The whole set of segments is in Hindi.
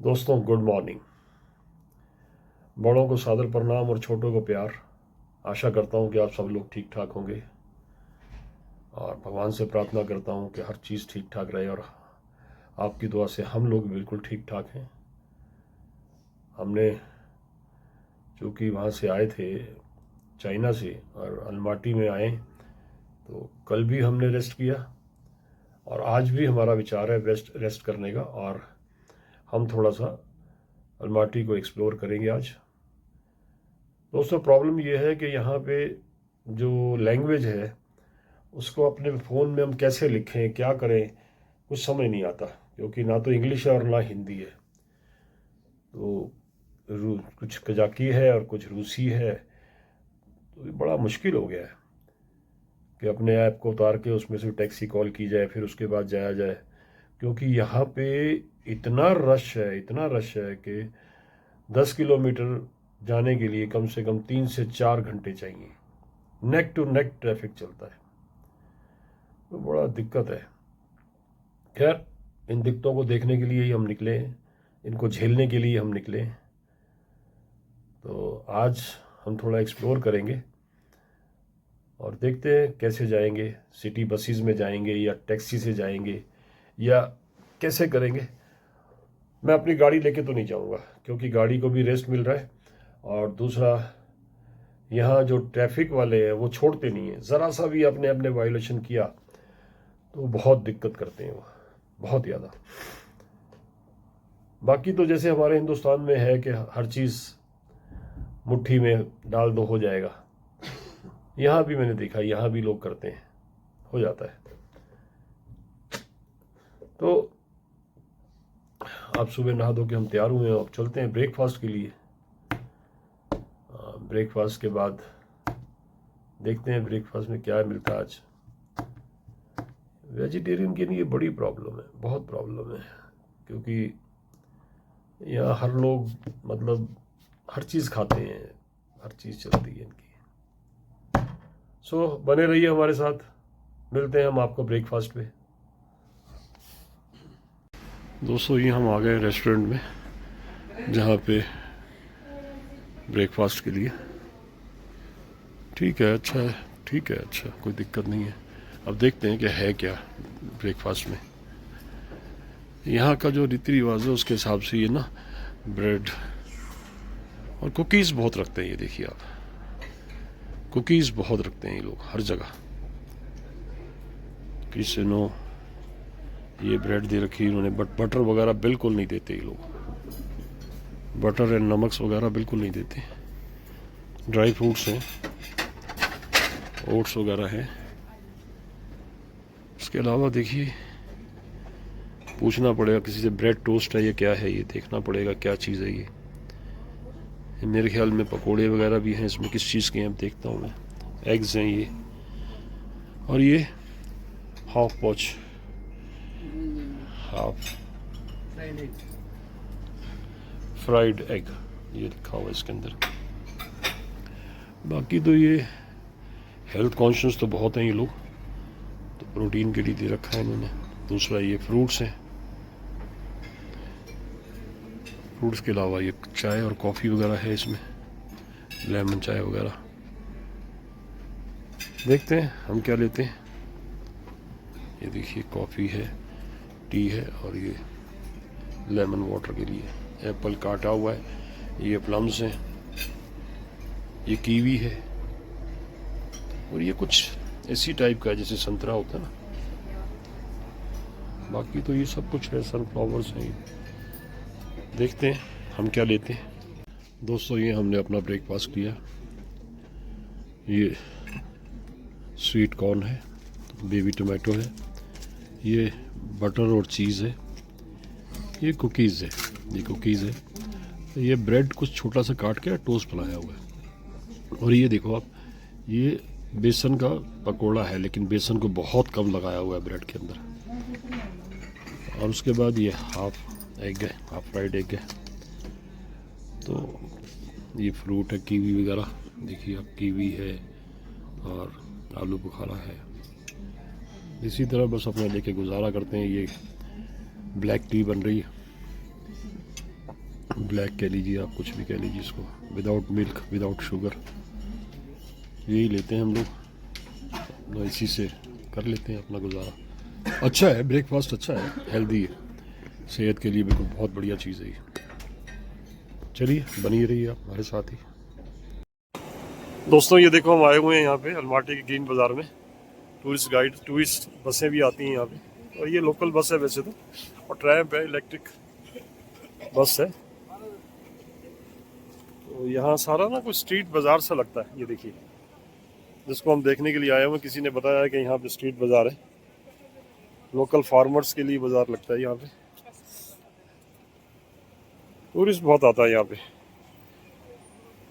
दोस्तों, गुड मॉर्निंग। बड़ों को सादर प्रणाम और छोटों को प्यार। आशा करता हूँ कि आप सब लोग ठीक ठाक होंगे और भगवान से प्रार्थना करता हूँ कि हर चीज़ ठीक ठाक रहे और आपकी दुआ से हम लोग बिल्कुल ठीक ठाक हैं। हमने चूँकि वहाँ से आए थे चाइना से और अलमाटी में आए, तो कल भी हमने रेस्ट किया और आज भी हमारा विचार है रेस्ट करने का, और हम थोड़ा सा अलमाटी को एक्सप्लोर करेंगे आज। दोस्तों, प्रॉब्लम यह है कि यहाँ पे जो लैंग्वेज है उसको अपने फ़ोन में हम कैसे लिखें, क्या करें, कुछ समझ नहीं आता, क्योंकि ना तो इंग्लिश है और ना हिंदी है। तो कुछ कजाकी है और कुछ रूसी है, तो ये बड़ा मुश्किल हो गया है कि अपने ऐप को उतार के उसमें से टैक्सी कॉल की जाए, फिर उसके बाद जाया जाए, क्योंकि यहाँ पे इतना रश है कि 10 किलोमीटर जाने के लिए कम से कम 3 से 4 घंटे चाहिए। नेक टू नेक ट्रैफिक चलता है, तो बड़ा दिक्कत है। खैर, इन दिक्कतों को देखने के लिए ही हम निकले हैं, इनको झेलने के लिए हम निकले हैं। तो आज हम थोड़ा एक्सप्लोर करेंगे और देखते हैं कैसे जाएंगे। सिटी बसेस में जाएंगे या टैक्सी से जाएंगे या कैसे करेंगे। मैं अपनी गाड़ी लेके तो नहीं जाऊंगा, क्योंकि गाड़ी को भी रेस्ट मिल रहा है, और दूसरा यहाँ जो ट्रैफिक वाले हैं वो छोड़ते नहीं हैं। ज़रा सा भी आपने अपने वायोलेशन किया तो बहुत दिक्कत करते हैं वो, बहुत ज़्यादा। बाकी तो जैसे हमारे हिंदुस्तान में है कि हर चीज़ मुट्ठी में डाल दो हो जाएगा, यहाँ भी मैंने देखा, यहाँ भी लोग करते हैं, हो जाता है। तो आप सुबह नहा धो के हम तैयार हुए हैं, अब चलते हैं ब्रेकफास्ट के लिए। ब्रेकफास्ट के बाद देखते हैं ब्रेकफास्ट में क्या मिलता है आज। वेजिटेरियन के लिए बड़ी प्रॉब्लम है, बहुत प्रॉब्लम है, क्योंकि यहाँ हर लोग मतलब हर चीज़ खाते हैं, हर चीज़ चलती है इनकी। सो बने रहिए हमारे साथ, मिलते हैं हम आपको ब्रेकफास्ट पे। दोस्तों, ये हम आ गए रेस्टोरेंट में जहाँ पे ब्रेकफास्ट के लिए। ठीक है, अच्छा है, ठीक है, अच्छा, कोई दिक्कत नहीं है। अब देखते हैं कि है क्या ब्रेकफास्ट में। यहाँ का जो रीति रिवाज है उसके हिसाब से ये ना ब्रेड और कुकीज़ बहुत रखते हैं। ये देखिए आप, कुकीज़ बहुत रखते हैं ये लोग हर जगह। किसी नो ये ब्रेड दे रखी इन्होंने, बट बटर वगैरह बिल्कुल नहीं देते ये लोग। बटर एंड नमक वगैरह बिल्कुल नहीं देते। ड्राई फ्रूट्स हैं, ओट्स वगैरह है। उसके अलावा देखिए, पूछना पड़ेगा किसी से, ब्रेड टोस्ट है ये क्या है, ये देखना पड़ेगा क्या चीज़ है ये। मेरे ख्याल में पकोड़े वगैरह भी हैं इसमें, किस चीज़ के हैं अब देखता हूँ मैं। एग्स हैं ये, और ये हाफ पॉच, हाफ फ्राइड एग ये लिखा हुआ है इसके अंदर। बाकी तो ये हेल्थ कॉन्शियस तो बहुत हैं ये लोग, तो प्रोटीन के लिए दे रखा है इन्होंने। दूसरा ये फ्रूट्स हैं, फ्रूट्स के अलावा ये चाय और कॉफ़ी वगैरह है इसमें, लेमन चाय वगैरह। देखते हैं हम क्या लेते हैं। ये देखिए, कॉफ़ी है, टी है, और ये लेमन वाटर के लिए एप्पल काटा हुआ है, ये प्लम्स हैं, ये कीवी है, और ये कुछ इसी टाइप का है जैसे संतरा होता है ना। बाकी तो ये सब कुछ है, सनफ्लावर्स हैं। देखते हैं हम क्या लेते हैं। दोस्तों, ये हमने अपना ब्रेकफास्ट किया। ये स्वीट कॉर्न है, बेबी टोमेटो है, ये बटर और चीज़ है, ये कुकीज़ है, ये कुकीज़ है, ये ब्रेड कुछ छोटा सा काट के टोस्ट बनाया हुआ है, और ये देखो आप, ये बेसन का पकोड़ा है, लेकिन बेसन को बहुत कम लगाया हुआ है ब्रेड के अंदर। और उसके बाद ये हाफ एग है, हाफ फ्राइड एग है। तो ये फ्रूट है, कीवी वगैरह, देखिए आप, कीवी है और आलू बुखारा है। इसी तरह बस अपना लेके गुजारा करते हैं। ये ब्लैक टी बन रही है, ब्लैक कह लीजिए आप, कुछ भी कह लीजिए इसको, विदाउट मिल्क विदाउट शुगर, यही लेते हैं हम लोग, इसी से कर लेते हैं अपना गुजारा। अच्छा है ब्रेकफास्ट, अच्छा है, हेल्दी है, सेहत के लिए बिल्कुल बहुत बढ़िया चीज़ है ये। चलिए बनी रहिए आप हमारे साथ ही। दोस्तों ये देखो हम आए हुए हैं यहाँ पे अलमाटी के ग्रीन बाज़ार में, टूरिस्ट गाइड, टूरिस्ट बसें भी आती हैं यहाँ पे, और ये लोकल बस है वैसे तो, और ट्रैम्प है, इलेक्ट्रिक बस है। तो यहाँ सारा ना कुछ स्ट्रीट बाज़ार सा लगता है, ये देखिए, जिसको हम देखने के लिए आए हुए, किसी ने बताया है कि यहाँ पे स्ट्रीट बाज़ार है, लोकल फार्मर्स के लिए बाज़ार लगता है यहाँ पे। टूरिस्ट बहुत आता है यहाँ पे,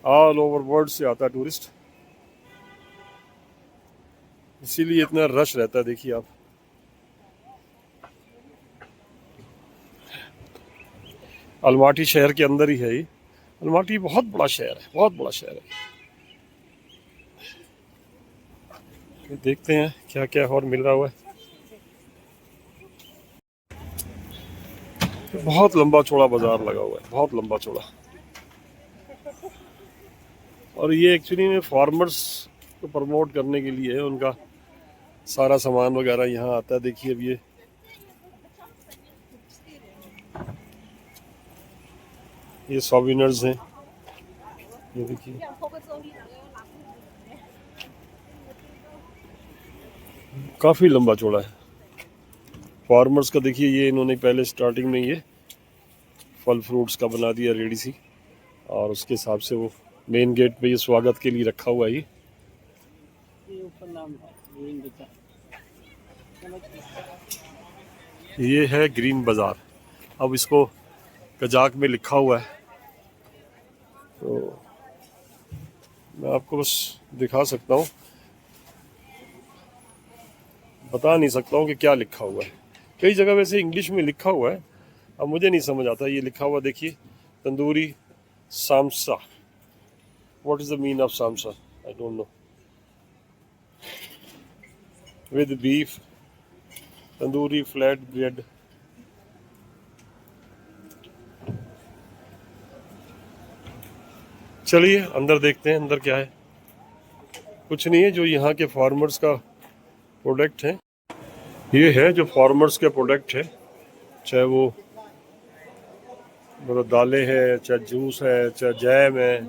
ऑल ओवर वर्ल्ड से आता है टूरिस्ट, इसीलिए इतना रश रहता है। देखिए आप, अलमाटी शहर के अंदर ही है ये, अलमाटी बहुत बड़ा शहर है, बहुत बड़ा शहर है। देखते हैं क्या क्या और मिल रहा हुआ है। बहुत लंबा चौड़ा बाजार लगा हुआ है, बहुत लंबा चौड़ा, और ये एक्चुअली में फार्मर्स को प्रमोट करने के लिए है, उनका सारा सामान वगैरह यहाँ आता है। देखिए अब ये सोवेनिर्स हैं, ये देखिए, काफ़ी लंबा चौड़ा है फार्मर्स का। देखिए ये इन्होंने पहले स्टार्टिंग में ये फल फ्रूट्स का बना दिया रेडी सी, और उसके हिसाब से वो मेन गेट पे ये स्वागत के लिए रखा हुआ है। ये है ग्रीन बाज़ार, अब इसको कजाक में लिखा हुआ है, तो मैं आपको बस दिखा सकता हूँ, बता नहीं सकता हूँ कि क्या लिखा हुआ है। कई जगह वैसे इंग्लिश में लिखा हुआ है, अब मुझे नहीं समझ आता। ये लिखा हुआ देखिए, tandoori samsa, what is the mean of samsa, I don't know, with beef, tandoori flat bread. चलिए अंदर देखते हैं, अंदर क्या है। कुछ नहीं है, जो यहाँ के फार्मर्स का प्रोडक्ट है, ये है जो फार्मर्स के प्रोडक्ट है, चाहे वो मतलब दालें हैं, चाहे जूस है, चाहे जैम है,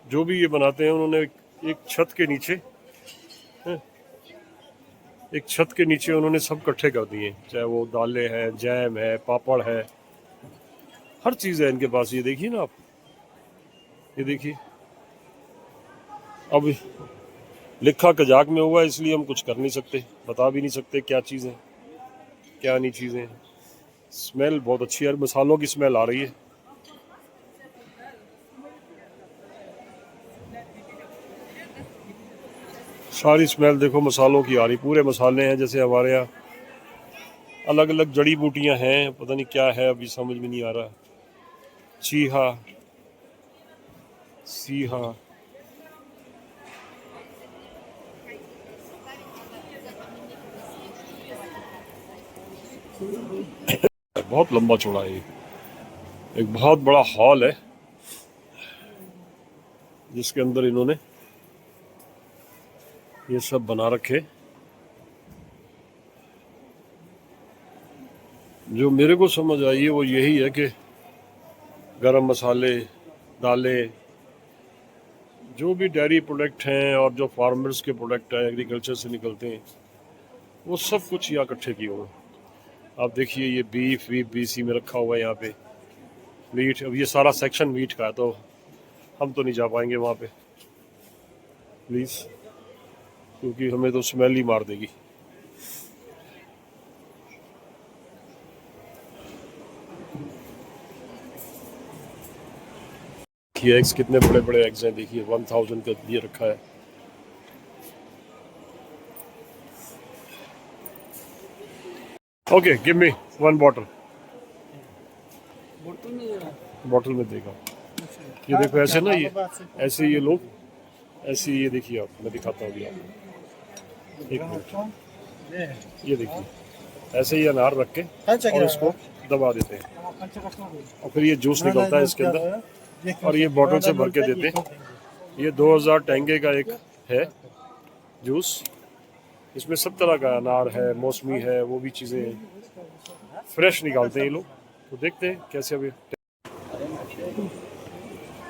जो भी ये बनाते हैं उन्होंने एक छत के नीचे, एक छत के नीचे उन्होंने सब इकट्ठे कर दिए, चाहे वो दालें हैं, जैम है, पापड़ है, हर चीज़ है इनके पास। ये देखिए ना आप, ये देखिए, अब लिखा कजाक में हुआ है, इसलिए हम कुछ कर नहीं सकते, बता भी नहीं सकते क्या चीज़ें क्या नहीं चीज़ें। स्मेल बहुत अच्छी है, मसालों की स्मेल आ रही है। सारी स्मेल देखो मसालों की आ रही, पूरे मसाले हैं, जैसे हमारे यहाँ अलग अलग जड़ी बूटियां हैं, पता नहीं क्या है, अभी समझ में नहीं आ रहा। चीहा, सीहा, बहुत लंबा चौड़ा है, एक बहुत बड़ा हॉल है जिसके अंदर इन्होंने ये सब बना रखे। जो मेरे को समझ आई है वो यही है कि गरम मसाले, दालें, जो भी डेयरी प्रोडक्ट हैं और जो फार्मर्स के प्रोडक्ट हैं, एग्रीकल्चर से निकलते हैं, वो सब कुछ यहाँ इकट्ठे किए हुए हैं। आप देखिए ये बीफ वीफ भी इसी में रखा हुआ है यहाँ पे, मीट, अब ये सारा सेक्शन मीट का है, तो हम तो नहीं जा पाएंगे वहाँ पे प्लीज़, क्योंकि हमें तो स्मेल ही मार देगी। ये एग्स कितने बड़े बड़े एग्स हैं, देखिए 1000 का ये रखा है। Okay give me 1 bottle, bottle में देगा। ये देखो ऐसे ना, ये ऐसे ये लोग ऐसे, ये देखिए आप, मैं दिखाता हूँ अभी आपको, एक मिनट, ये देखिए ऐसे ही अनार रख के और इसको दबा देते हैं और फिर ये जूस निकलता है इसके अंदर और ये बॉटल से भर के देते हैं। ये 2000 टेंगे का एक है जूस। इसमें सब तरह का अनार है, मौसमी है, वो भी चीज़ें हैं। फ्रेश निकालते हैं ये लोग। तो देखते हैं कैसे अभी।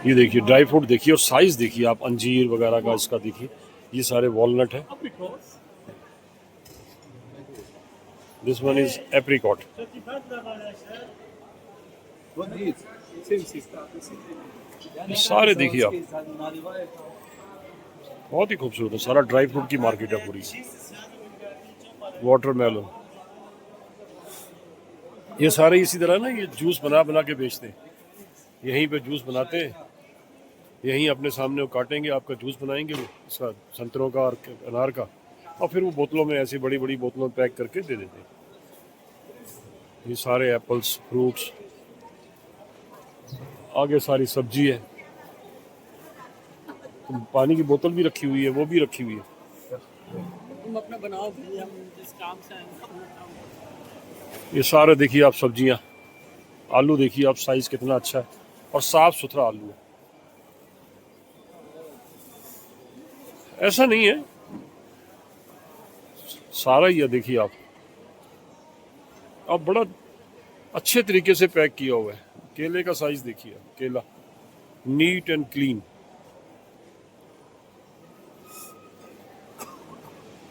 ये देखिए ड्राई फ्रूट देखिए और साइज़ देखिए आप, अंजीर वगैरह का इसका देखिए, ये सारे वॉलनट है। This one is apricot. सारे देखिए आप, बहुत ही खूबसूरत है। सारा ड्राई फ्रूट की मार्केट है पूरी। वाटरमेलन, ये सारे इसी तरह ना ये जूस बना बना के बेचते हैं। यहीं पे जूस बनाते हैं, यहीं अपने सामने वो काटेंगे, आपका जूस बनाएंगे वो इसका, संतरों का और अनार का, और फिर वो बोतलों में ऐसी बड़ी बड़ी बोतलों में पैक करके दे देते हैं। ये सारे एप्पल्स, फ्रूट्स, आगे सारी सब्जी है। तो पानी की बोतल भी रखी हुई है, वो भी रखी हुई है। तुम अपना बनाओ भाई, हम जिस काम से आए। ये सारे देखिए आप सब्जियां, आलू देखिए आप, साइज कितना अच्छा है और साफ सुथरा आलू है। ऐसा नहीं है, सारा ही है देखिए आप। अब बड़ा अच्छे तरीके से पैक किया हुआ है। केले का साइज देखिए, केला neat and clean.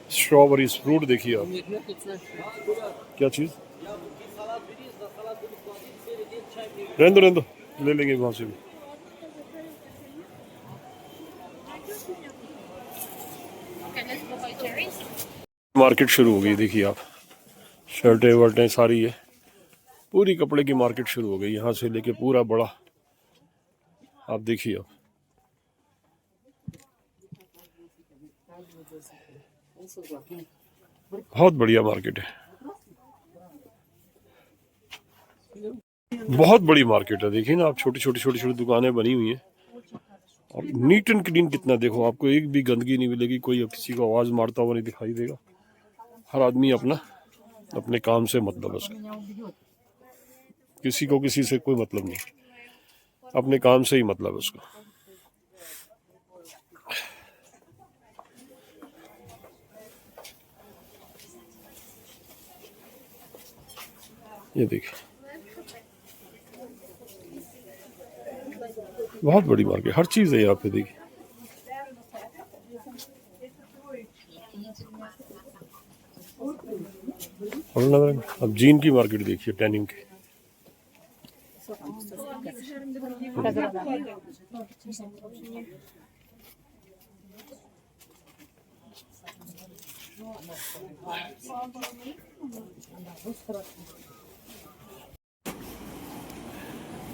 Strawberries, fruit देखिए आप। क्या चीज? रहने दो ले लेंगे वहां से भी। मार्केट शुरू हो गई देखिए आप, शर्टें वर्टें सारी है, पूरी कपड़े की मार्केट शुरू हो गई यहाँ से लेके पूरा बड़ा। आप देखिए आप, बहुत बढ़िया मार्केट है, बहुत बड़ी मार्केट है। देखिए ना आप, छोटी छोटी छोटी छोटी दुकानें बनी हुई हैं और नीट एंड क्लीन कितना, देखो आपको एक भी गंदगी नहीं मिलेगी, कोई किसी को आवाज़ मारता हुआ नहीं दिखाई देगा। हर आदमी अपना अपने काम से मतलब है उसका, किसी को किसी से कोई मतलब नहीं, अपने काम से ही मतलब है उसको। ये देखिए बहुत बड़ी मार्केट, हर चीज़ है यहाँ पे देखिए। अब जीन की मार्केट देखिए, टैनिंग की।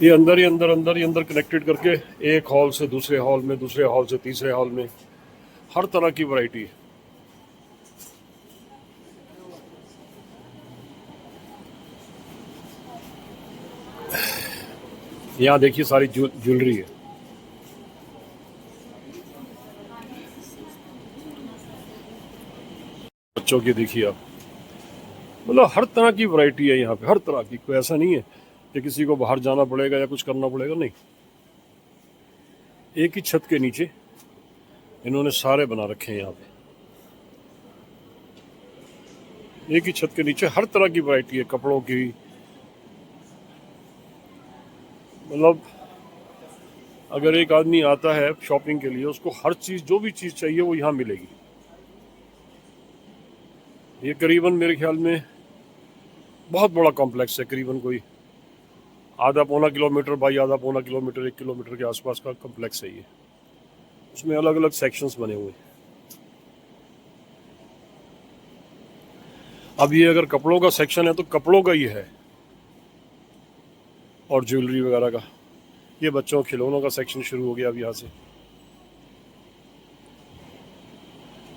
ये अंदर ही अंदर कनेक्टेड करके एक हॉल से दूसरे हॉल में, दूसरे हॉल से तीसरे हॉल में, हर तरह की वैरायटी है। यहाँ देखिए सारी ज्वेलरी है। बच्चों की देखिए आप, मतलब हर तरह की वैरायटी है यहाँ पे, हर तरह की। कोई ऐसा नहीं है कि किसी को बाहर जाना पड़ेगा या कुछ करना पड़ेगा, नहीं। एक ही छत के नीचे इन्होंने सारे बना रखे हैं यहाँ पे। एक ही छत के नीचे हर तरह की वैरायटी है, कपड़ों की। मतलब अगर एक आदमी आता है शॉपिंग के लिए, उसको हर चीज़, जो भी चीज़ चाहिए वो यहाँ मिलेगी। ये करीबन मेरे ख्याल में बहुत बड़ा कॉम्प्लेक्स है, करीबन कोई आधा पौना किलोमीटर बाई आधा पौना किलोमीटर, 1 किलोमीटर के आसपास का कॉम्प्लेक्स है ये। उसमें अलग अलग सेक्शंस बने हुए हैं। अब ये अगर कपड़ों का सेक्शन है तो कपड़ों का ही है, और ज्वेलरी वगैरह का। ये बच्चों खिलौनों का सेक्शन शुरू हो गया अब यहाँ से।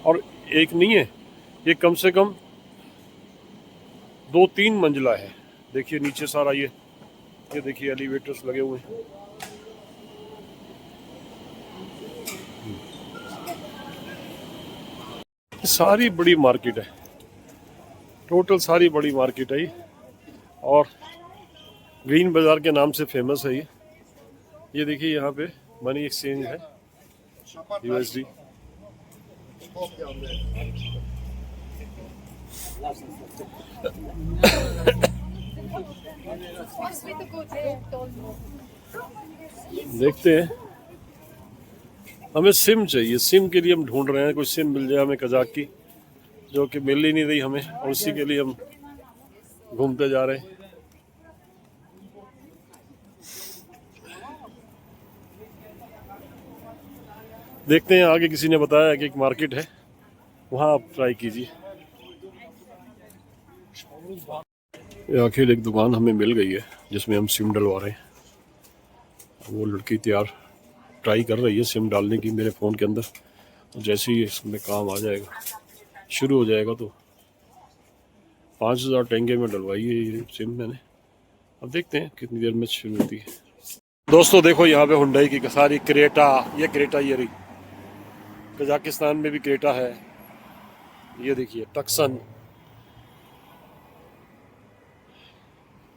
और एक नहीं है, ये कम से कम 2-3 मंजिला है। देखिए नीचे सारा ये देखिए एलिवेटर्स लगे हुए हैं। सारी बड़ी मार्केट है, टोटल सारी बड़ी मार्केट है ये। और ग्रीन बाजार के नाम से फेमस है ये देखिए यहाँ पे मनी एक्सचेंज है USD। देखते हैं, हमें सिम चाहिए, सिम के लिए हम ढूंढ रहे हैं, कोई सिम मिल जाए हमें कजाक की, जो कि मिल ही नहीं रही हमें, और उसी के लिए हम घूमते जा रहे हैं। देखते हैं, आगे किसी ने बताया कि एक मार्केट है, वहाँ आप ट्राई कीजिए। आखिर एक दुकान हमें मिल गई है जिसमें हम सिम डलवा रहे हैं। वो लड़की तैयार ट्राई कर रही है सिम डालने की मेरे फ़ोन के अंदर, तो जैसे ही इसमें काम आ जाएगा, शुरू हो जाएगा, तो 5000 टेंगे में डलवाई है ये सिम मैंने। अब देखते हैं कितनी देर में शुरू होती है। दोस्तों देखो यहाँ पे हुंडई की सारी क्रेटा, ये रही, कजाकिस्तान में भी क्रेटा है, ये देखिए टक्सन,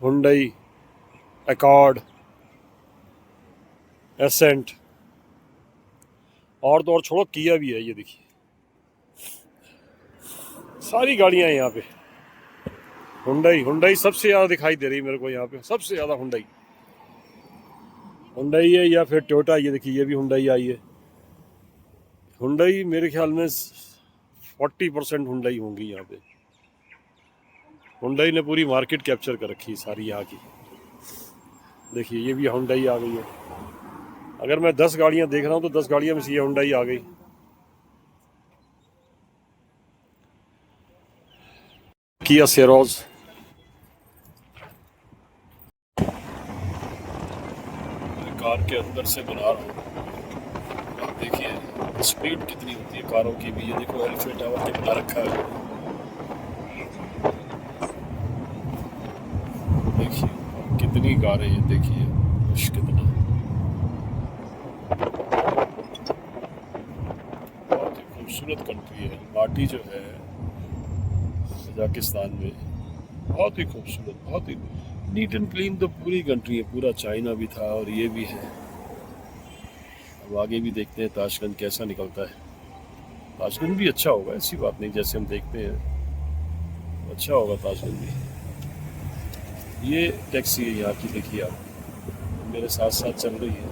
हुंडई, एकॉर्ड, एसेंट, और तो और छोड़ो किया भी है, ये देखिए सारी गाड़ियां हैं यहाँ पे। हुंडई सबसे ज़्यादा दिखाई दे रही है मेरे को यहाँ पे, सबसे ज़्यादा हुंडई है, या फिर टोयोटा, ये देखिए ये भी हुंडई आई है। हुंडई मेरे ख्याल में 40% हुंडई होंगी यहाँ पे। हुंडई ने पूरी मार्केट कैप्चर कर रखी है सारी यहाँ की। देखिए ये भी हुंडई आ गई है। अगर मैं 10 गाड़ियाँ देख रहा हूँ तो 10 गाड़ियों में से ये हुंडई आ गई। किया सेरोज, कार के अंदर से बना रहा हूँ। आप देखिए स्पीड कितनी होती है कारों की भी। ये देखो एलिफेंट टावर के बना रखा है, देखिए कितनी कारें हैं, देखिए कितना बहुत ही खूबसूरत कंट्री है। माटी जो है कजाकिस्तान में बहुत ही खूबसूरत, बहुत ही नीट एंड क्लीन, तो पूरी कंट्री है, पूरा चाइना भी था और ये भी है। अब आगे भी देखते हैं ताशकंद कैसा निकलता है। ताशकंद भी अच्छा होगा, ऐसी बात नहीं, जैसे हम देखते हैं अच्छा होगा ताशकंद भी। ये टैक्सी है यहाँ की, देखिए आप मेरे साथ साथ चल रही है।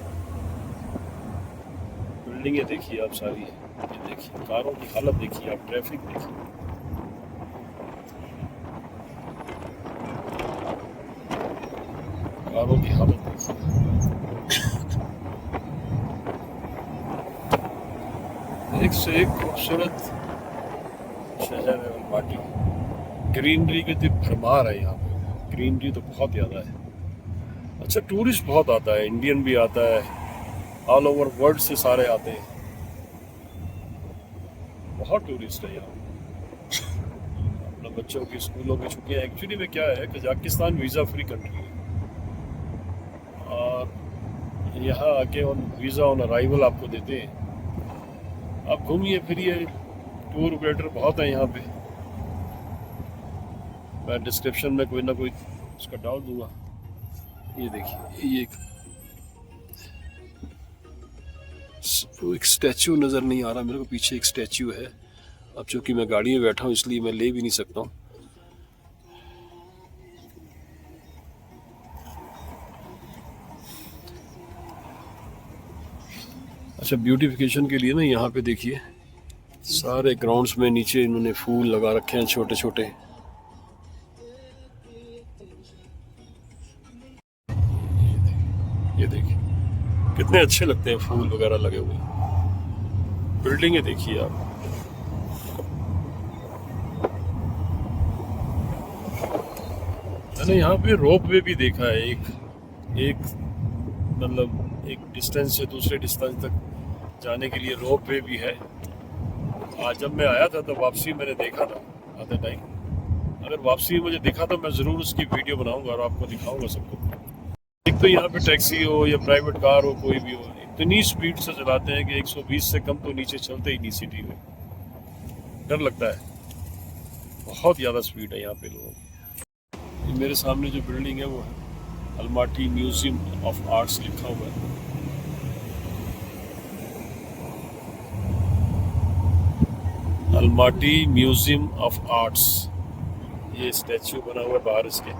बिल्डिंगें देखिए आप सारी, ये देखिए कारों की हालत देखिए आप, ट्रैफिक देखिए। कारों की हालत देखिए। एक से एक खूबसूरत शहर है अल्माटी। ग्रीनरी की तो भरमार है यहाँ पे, ग्रीनरी तो बहुत ज़्यादा है। अच्छा टूरिस्ट बहुत आता है, इंडियन भी आता है, ऑल ओवर वर्ल्ड से सारे आते हैं, बहुत टूरिस्ट है यहाँ। अपना बच्चों की स्कूलों की छुट्टियाँ, एक्चुअली में क्या है, कजाकिस्तान वीज़ा फ्री कंट्री है और यहाँ आके ऑन वीज़ा ऑन अराइवल आपको देते हैं। आप घूमिए फिरिए, टूर ऑपरेटर बहुत है यहाँ पे। मैं डिस्क्रिप्शन में कोई ना कोई उसका डाल दूंगा। ये देखिए ये एक स्टैचू नज़र नहीं आ रहा मेरे को, पीछे एक स्टैचू है। अब चूंकि मैं गाड़ी में बैठा हूँ इसलिए मैं ले भी नहीं सकता हूँ। अच्छा ब्यूटिफिकेशन के लिए ना यहाँ पे देखिए सारे ग्राउंड्स में नीचे इन्होंने फूल लगा रखे हैं छोटे छोटे। ये देखिए कितने अच्छे लगते हैं फूल वगैरह लगे हुए। बिल्डिंगें देखिए आप, मैंने यहाँ पे रोप वे भी देखा है, एक मतलब एक डिस्टेंस से दूसरे डिस्टेंस तक जाने के लिए रोप वे भी है। आज जब मैं आया था तो वापसी मैंने देखा था आते टाइम। अगर वापसी मुझे दिखा तो मैं ज़रूर उसकी वीडियो बनाऊंगा और आपको दिखाऊंगा सबको। एक तो यहाँ पे टैक्सी हो या प्राइवेट कार हो, कोई भी हो, इतनी स्पीड से चलाते हैं कि 120 से कम तो नीचे चलते ही नहीं सिटी में, डर लगता है, बहुत ज़्यादा स्पीड है यहाँ पे लोगों की। मेरे सामने जो बिल्डिंग है वो है अलमाटी म्यूजियम ऑफ आर्ट्स लिखा हुआ है। अलमाटी म्यूजियम ऑफ आर्ट्स, ये स्टैचू बना हुआ है बाहर इसके।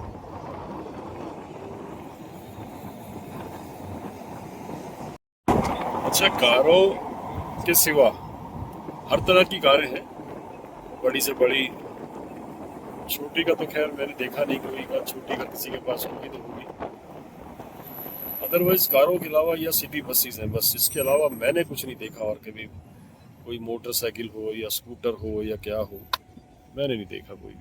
अच्छा, कारों के सिवा हर तरह की कारें हैं, बड़ी से बड़ी, छोटी का तो खैर मैंने देखा नहीं, कोई कार छोटी का किसी के पास होगी तो होगी। अदरवाइज कारों के अलावा या सिटी बसेस हैं बस, इसके अलावा मैंने कुछ नहीं देखा। और कभी कोई मोटरसाइकिल हो या स्कूटर हो या क्या हो, मैंने नहीं देखा कोई।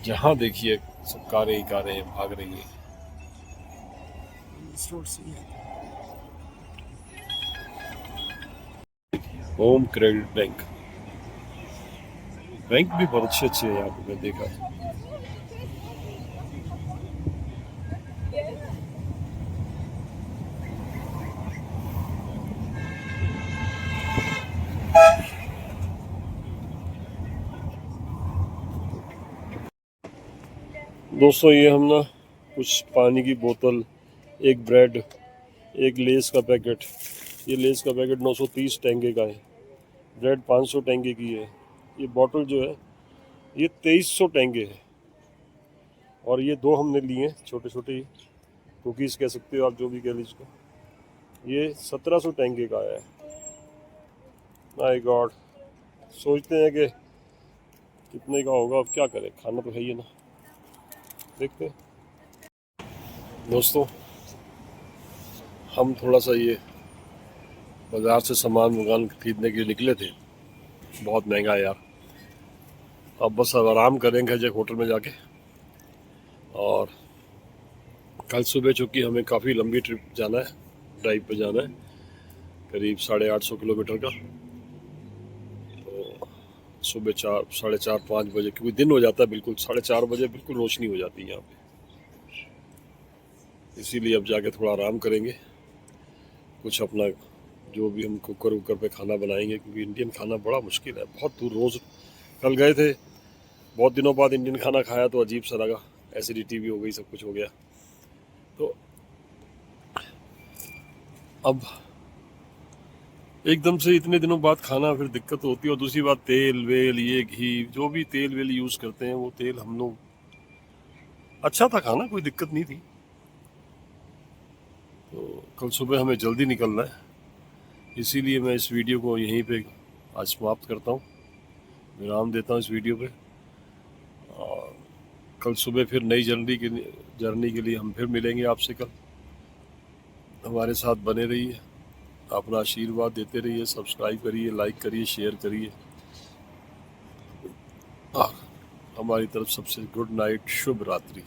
जहाँ देखिए सब कारें ही कारें भाग रही हैं। होम क्रेडिट बैंक, बैंक भी बहुत अच्छे अच्छे हैं यहाँ पे, मैं देखा। दोस्तों ये हम ना कुछ पानी की बोतल, एक ब्रेड, एक लेस का पैकेट, ये लेस का पैकेट 930 टेंगे का है, ब्रेड 500 टेंगे की है, ये बोतल जो है ये 2300 टेंगे है, और ये दो हमने लिए हैं छोटे छोटे कुकीज़ कह सकते हो आप, जो भी कह लीजिए इसको, ये 1700 टेंगे का है। माय गॉड, सोचते हैं कि कितने का होगा, अब क्या करें, खाना तो है ही ना, देखते हैं। दोस्तों हम थोड़ा सा ये बाज़ार से सामान मंगान खरीदने के लिए निकले थे, बहुत महंगा है यार। अब बस अब आराम करेंगे जब होटल में जाके, और कल सुबह चूँकि हमें काफ़ी लंबी ट्रिप जाना है, ड्राइव पे जाना है, करीब 850 किलोमीटर का, तो सुबह 4, 4:30, 5 बजे, क्योंकि दिन हो जाता है बिल्कुल 4:30 बजे बिल्कुल रोशनी हो जाती है यहाँ पे, इसीलिए अब जाके थोड़ा आराम करेंगे, कुछ अपना जो भी हम कुकर वुकर पे खाना बनाएंगे, क्योंकि इंडियन खाना बड़ा मुश्किल है, बहुत दूर। रोज़ कल गए थे, बहुत दिनों बाद इंडियन खाना खाया तो अजीब सा लगा, एसिडिटी भी हो गई, सब कुछ हो गया। तो अब एकदम से इतने दिनों बाद खाना फिर दिक्कत होती है, और दूसरी बात तेल वेल, ये घी, जो भी तेल वेल यूज़ करते हैं वो तेल हम लोग, अच्छा था खाना, कोई दिक्कत नहीं थी। तो कल सुबह हमें जल्दी निकलना है, इसीलिए मैं इस वीडियो को यहीं पे आज समाप्त करता हूँ, विराम देता हूँ इस वीडियो पे, और कल सुबह फिर नई जर्नी के लिए हम फिर मिलेंगे आपसे कल। हमारे साथ बने रहिए, अपना आशीर्वाद देते रहिए, सब्सक्राइब करिए, लाइक करिए, शेयर करिए। हमारी तरफ सबसे गुड नाइट, शुभ रात्रि।